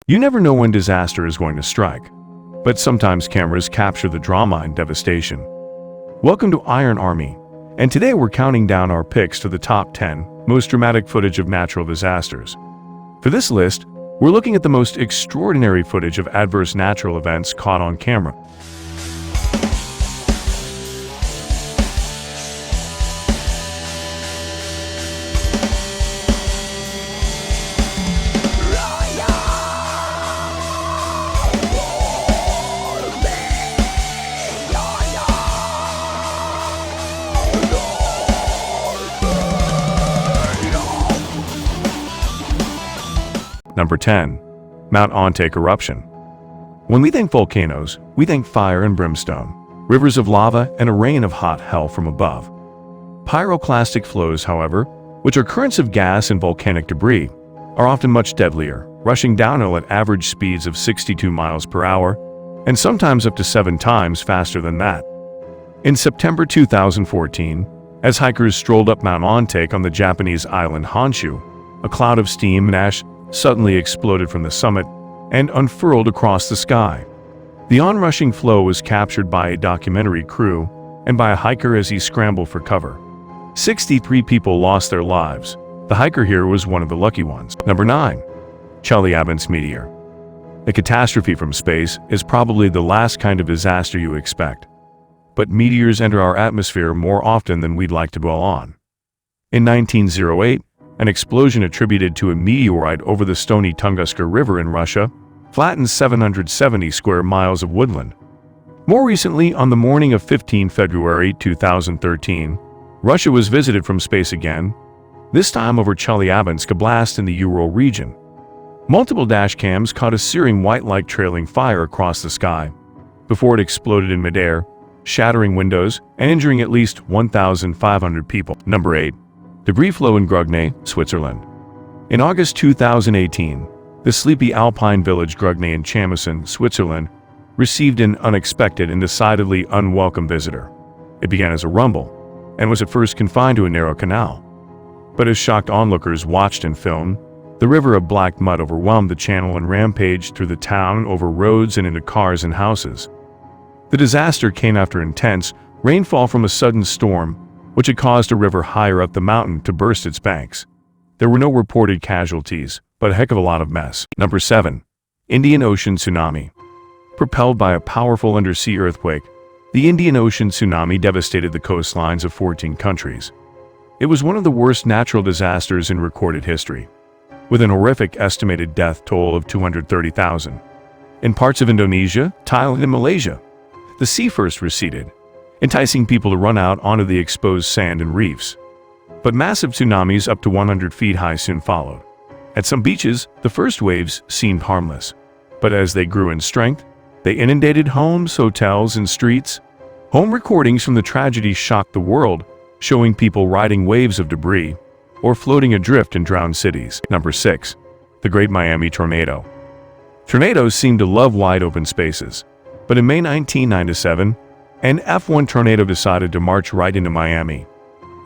You never know when disaster is going to strike, but sometimes cameras capture the drama and devastation. Welcome to Iron Army, and today we're counting down our picks to the top 10 most dramatic footage of natural disasters. For this list, we're looking at the most extraordinary footage of adverse natural events caught on camera. Number 10. Mount Ontek eruption. When we think volcanoes, we think fire and brimstone, rivers of lava, and a rain of hot hell from above. Pyroclastic flows, however, which are currents of gas and volcanic debris, are often much deadlier, rushing downhill at average speeds of 62 miles per hour, and sometimes up to 7 times faster than that. In September 2014, as hikers strolled up Mount Ontek on the Japanese island Honshu, a cloud of steam and ash suddenly exploded from the summit and unfurled across the sky. The onrushing flow was captured by a documentary crew and by a hiker as he scrambled for cover. 63 people lost their lives. The hiker here was one of the lucky ones. Number 9. Chelyabinsk meteor. A catastrophe from space is probably the last kind of disaster you expect. But meteors enter our atmosphere more often than we'd like to dwell on. In 1908, an explosion attributed to a meteorite over the stony Tunguska River in Russia flattened 770 square miles of woodland. More recently, on the morning of 15 February 2013, Russia was visited from space again, this time over Chelyabinsk, a blast in the Ural region. Multiple dashcams caught a searing white-like trailing fire across the sky before it exploded in midair, shattering windows and injuring at least 1,500 people. Number 8. Debris flow in Grugny, Switzerland. In August 2018, the sleepy alpine village Grugny in Chamison, Switzerland, received an unexpected and decidedly unwelcome visitor. It began as a rumble, and was at first confined to a narrow canal. But as shocked onlookers watched and filmed, the river of black mud overwhelmed the channel and rampaged through the town, over roads and into cars and houses. The disaster came after intense rainfall from a sudden storm, which had caused a river higher up the mountain to burst its banks. There were no reported casualties, but a heck of a lot of mess. Number 7. Indian Ocean tsunami. Propelled by a powerful undersea earthquake, the Indian Ocean tsunami devastated the coastlines of 14 countries. It was one of the worst natural disasters in recorded history, with an horrific estimated death toll of 230,000. In parts of Indonesia, Thailand, and Malaysia, the sea first receded, enticing people to run out onto the exposed sand and reefs. But massive tsunamis up to 100 feet high soon followed. At some beaches, the first waves seemed harmless, but as they grew in strength, they inundated homes, hotels, and streets. Home recordings from the tragedy shocked the world, showing people riding waves of debris or floating adrift in drowned cities. Number 6. The Great Miami Tornado. Tornadoes seem to love wide open spaces, but in May 1997, an F1 tornado decided to march right into Miami.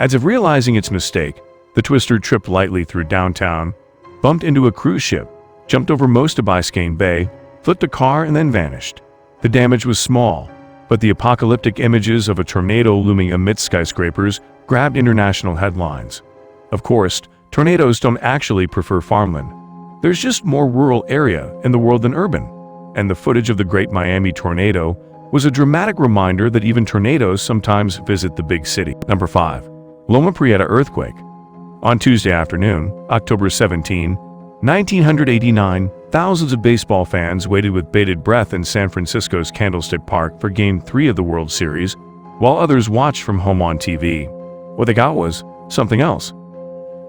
As if realizing its mistake, the twister tripped lightly through downtown, bumped into a cruise ship, jumped over most of Biscayne Bay, flipped a car, and then vanished. The damage was small, but the apocalyptic images of a tornado looming amidst skyscrapers grabbed international headlines. Of course, tornadoes don't actually prefer farmland. There's just more rural area in the world than urban, and the footage of the Great Miami Tornado was a dramatic reminder that even tornadoes sometimes visit the big city. Number 5. Loma Prieta earthquake. On Tuesday afternoon, October 17, 1989, thousands of baseball fans waited with bated breath in San Francisco's Candlestick Park for Game 3 of the World Series, while others watched from home on TV. What they got was something else.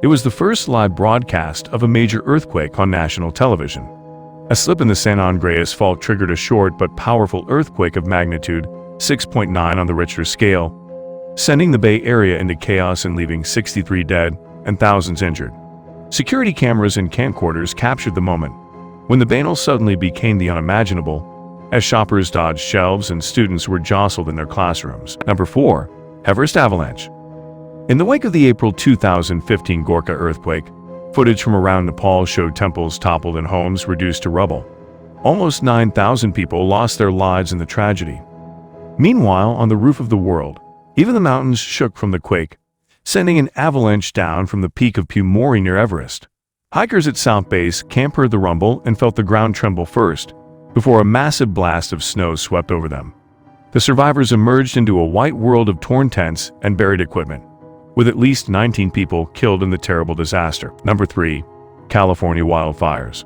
It was the first live broadcast of a major earthquake on national television. A slip in the San Andreas Fault triggered a short but powerful earthquake of magnitude 6.9 on the Richter scale, sending the Bay Area into chaos and leaving 63 dead and thousands injured. Security cameras and camcorders captured the moment, when the banal suddenly became the unimaginable, as shoppers dodged shelves and students were jostled in their classrooms. Number 4. Everest avalanche. In the wake of the April 2015 Gorkha earthquake, Footage from around Nepal showed temples toppled and homes reduced to rubble. Almost 9,000 people lost their lives in the tragedy. Meanwhile, on the roof of the world, even the mountains shook from the quake, sending an avalanche down from the peak of Pumori near Everest. Hikers at South Base Camp heard the rumble and felt the ground tremble first, before a massive blast of snow swept over them. The survivors emerged into a white world of torn tents and buried equipment, with at least 19 people killed in the terrible disaster. Number 3. California wildfires.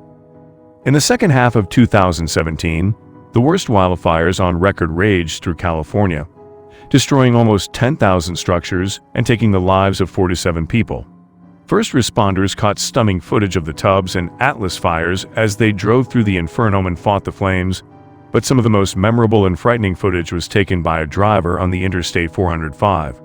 In the second half of 2017, the worst wildfires on record raged through California, destroying almost 10,000 structures and taking the lives of 47 people. First responders caught stunning footage of the Tubbs and Atlas fires as they drove through the inferno and fought the flames, but some of the most memorable and frightening footage was taken by a driver on the Interstate 405.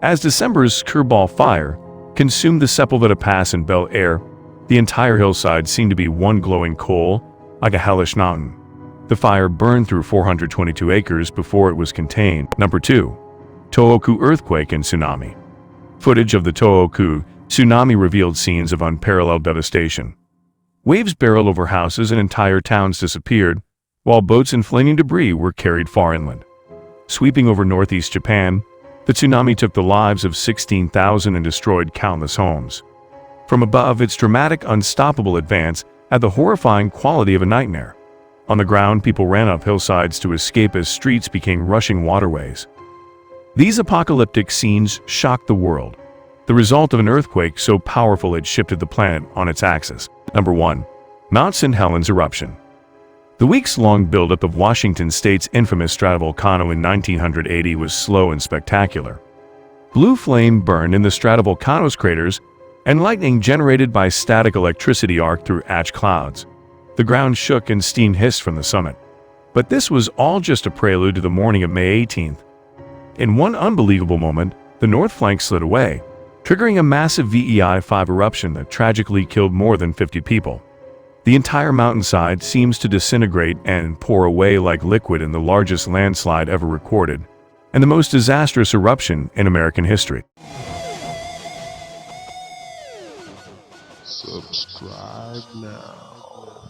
As December's Curveball fire consumed the Sepulveda Pass in Bel Air, the entire hillside seemed to be one glowing coal, like a hellish mountain. The fire burned through 422 acres before it was contained. Number 2. Tohoku earthquake and tsunami. Footage of the Tohoku tsunami revealed scenes of unparalleled devastation. Waves barreled over houses and entire towns disappeared, while boats and flaming debris were carried far inland. Sweeping over northeast Japan, the tsunami took the lives of 16,000 and destroyed countless homes. From above, its dramatic, unstoppable advance had the horrifying quality of a nightmare. On the ground, people ran up hillsides to escape as streets became rushing waterways. These apocalyptic scenes shocked the world, the result of an earthquake so powerful it shifted the planet on its axis. Number 1. Mount St. Helens eruption. The weeks-long buildup of Washington State's infamous stratovolcano in 1980 was slow and spectacular. Blue flame burned in the stratovolcano's craters, and lightning generated by static electricity arced through ash clouds. The ground shook and steam hissed from the summit. But this was all just a prelude to the morning of May 18th. In one unbelievable moment, the north flank slid away, triggering a massive VEI-5 eruption that tragically killed more than 50 people. The entire mountainside seems to disintegrate and pour away like liquid in the largest landslide ever recorded, and the most disastrous eruption in American history. Subscribe now.